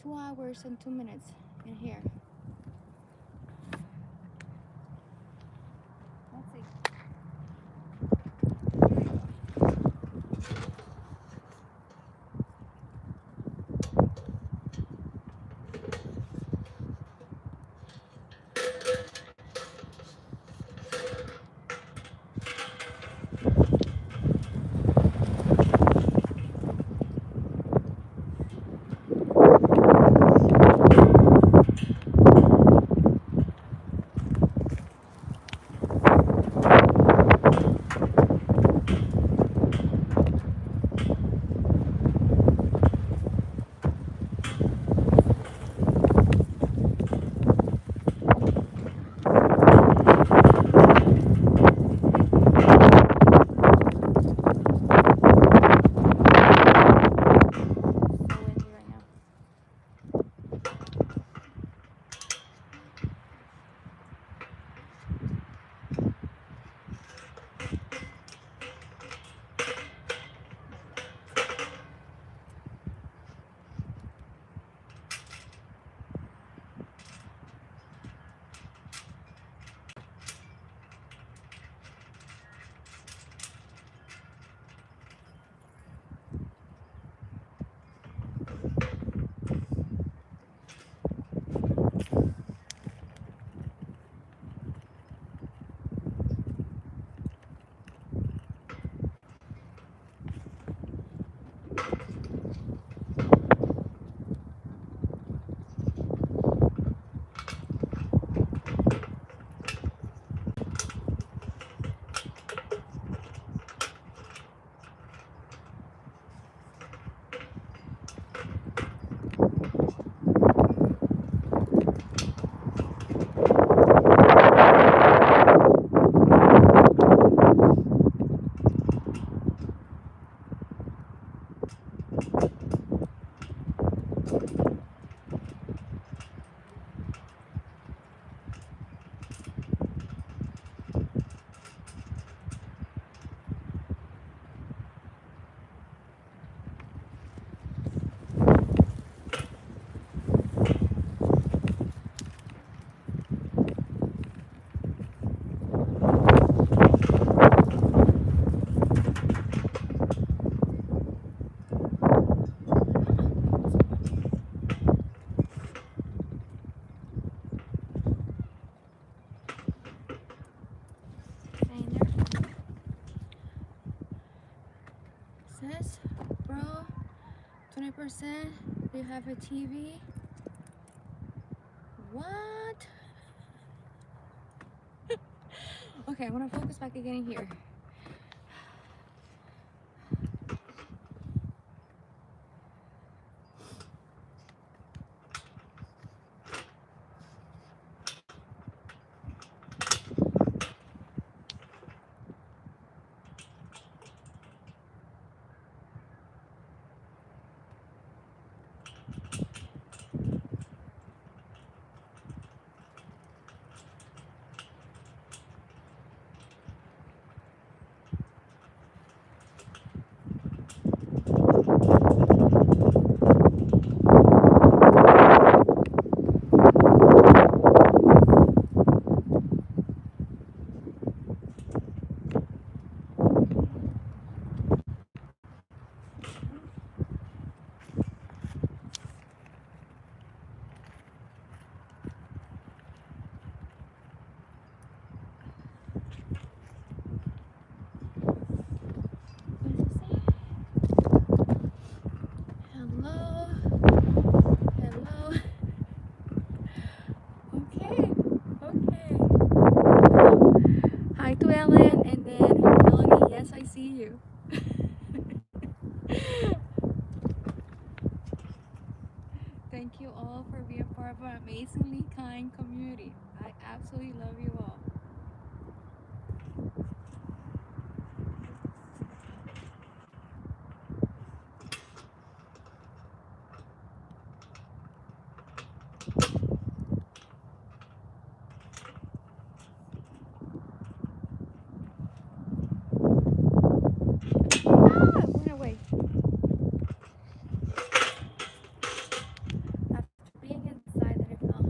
[SPEAKER 1] 2 hours and 2 minutes in here. Let's see. 20%. Do you have a TV? What? Okay, I want to focus back again here. Hello. Hello. Okay. Okay. Hi to Ellen, and then Melanie. Yes, I see you. Thank you all for being part of our amazingly kind community. I absolutely love you all. Ah, it went away. After being inside, that I fell.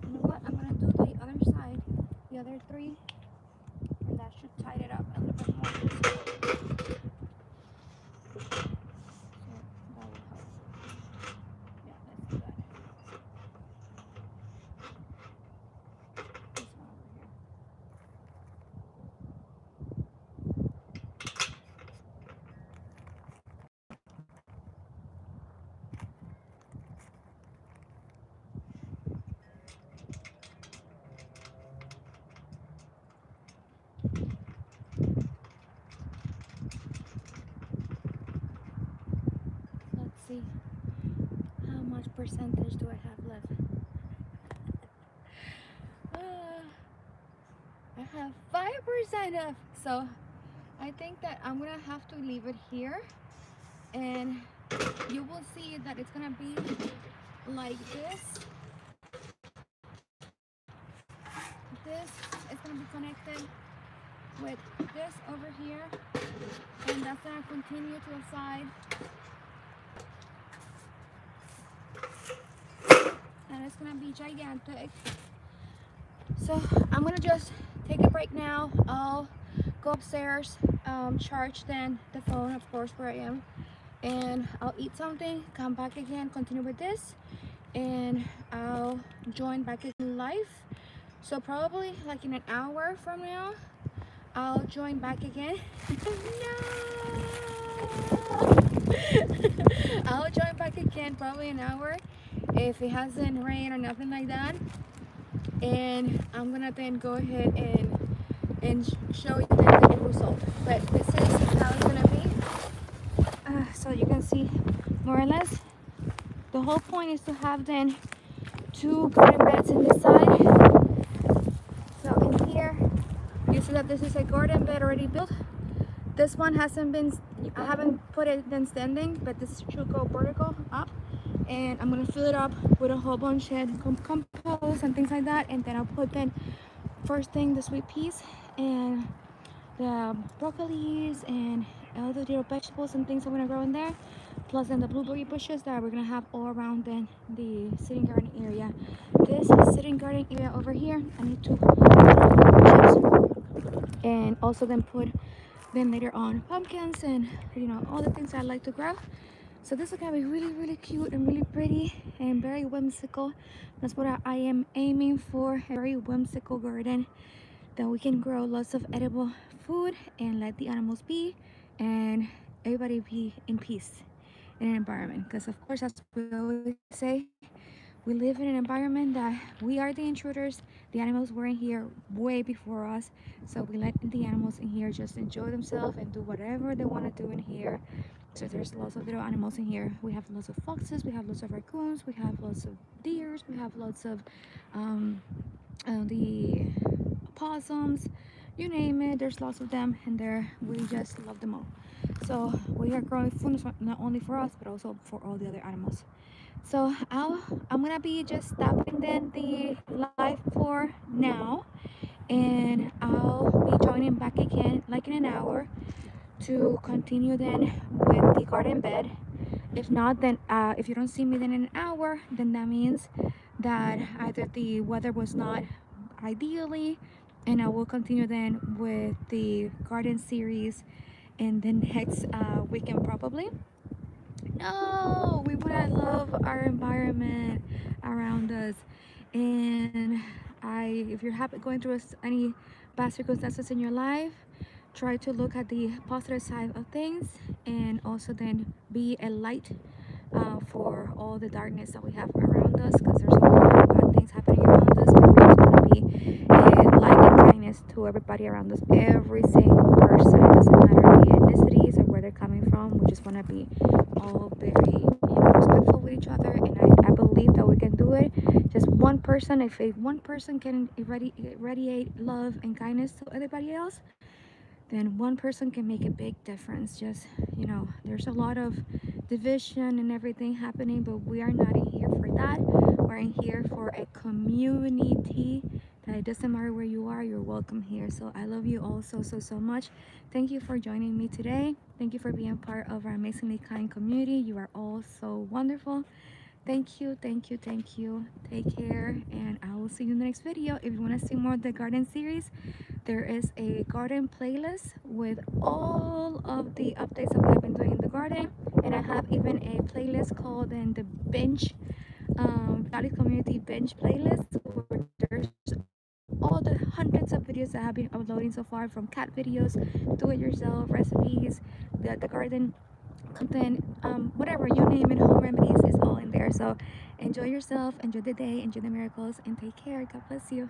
[SPEAKER 1] You know what? I'm gonna do the other side, the other three, and that should tighten it up a little bit more. So that will help. Yeah, let's do that. This one over here. Let's see how much percentage do I have left. I have 5% left, so I think that I'm gonna have to leave it here, and you will see that it's gonna be like this. This is gonna be connected with this over here, and that's gonna continue to the side, and it's gonna be gigantic. So I'm gonna just take a break now. I'll go upstairs, charge then the phone, of course, where I am, and I'll eat something, come back again, continue with this, and I'll join back in live. So probably like in an hour from now, I'll join back again. No! I'll join back again probably an hour if it hasn't rained or nothing like that, and I'm gonna then go ahead and show you the end result. But this is how it's gonna be. So you can see more or less. The whole point is to have then 2 garden beds in this side. So in here, you see that this is a garden bed already built. This one hasn't been, I haven't put it then standing, but this should go vertical up. And I'm gonna fill it up with a whole bunch of compost and things like that. And then I'll put then first thing the sweet peas and the broccolis and all the little vegetables and things I'm gonna grow in there, plus then the blueberry bushes that we're gonna have all around then the sitting garden area. This sitting garden area over here, I need to chips and also then put then later on pumpkins and you know all the things I like to grow. So this is gonna be really cute and really pretty and very whimsical. That's what I am aiming for, a very whimsical garden. that we can grow lots of edible food and let the animals be, and everybody be in peace in an environment. Because of course, as we always say, we live in an environment that we are the intruders. The animals were in here way before us, so we let the animals in here just enjoy themselves and do whatever they want to do in here. So there's lots of little animals in here. We have lots of foxes, we have lots of raccoons, we have lots of deers, we have lots of um, the possums, you name it, there's lots of them in there. We just love them all. So we are growing food not only for us but also for all the other animals. So I'm gonna be just stopping then the live for now, and I'll be joining back again like in an hour to continue then with the garden bed. If not, then if you don't see me then in an hour, then that means that either the weather was not ideally, and I will continue then with the garden series in the next weekend probably. No, we would I love our environment around us. And if you're going through any bad circumstances in your life, try to look at the positive side of things, and also then be a light for all the darkness that we have around us, because there's a lot of bad things happening around us, but we just want to be a light and kindness to everybody around us, every single person. It doesn't matter the ethnicities or where they're coming from. We just want to be all very, respectful with each other, and I believe that we can do it. Just one person, if one person can irradiate love and kindness to everybody else, then one person can make a big difference. Just, there's a lot of division and everything happening, but we are not in here for that. We're in here for a community that it doesn't matter where you are, you're welcome here. So I love you all so much. Thank you for joining me today. Thank you for being part of our amazingly kind community. You are all so wonderful. Thank you. Take care, and I will see you in the next video. If you want to see more of the garden series, there is a garden playlist with all of the updates that we have been doing in the garden, and I have even a playlist called in the bench, Yali community bench playlist, where there's all the hundreds of videos that I have been uploading so far, from cat videos, do it yourself recipes, the garden content, whatever you name it, home remedies is all in there. So enjoy yourself, enjoy the day, enjoy the miracles, and take care. God bless you.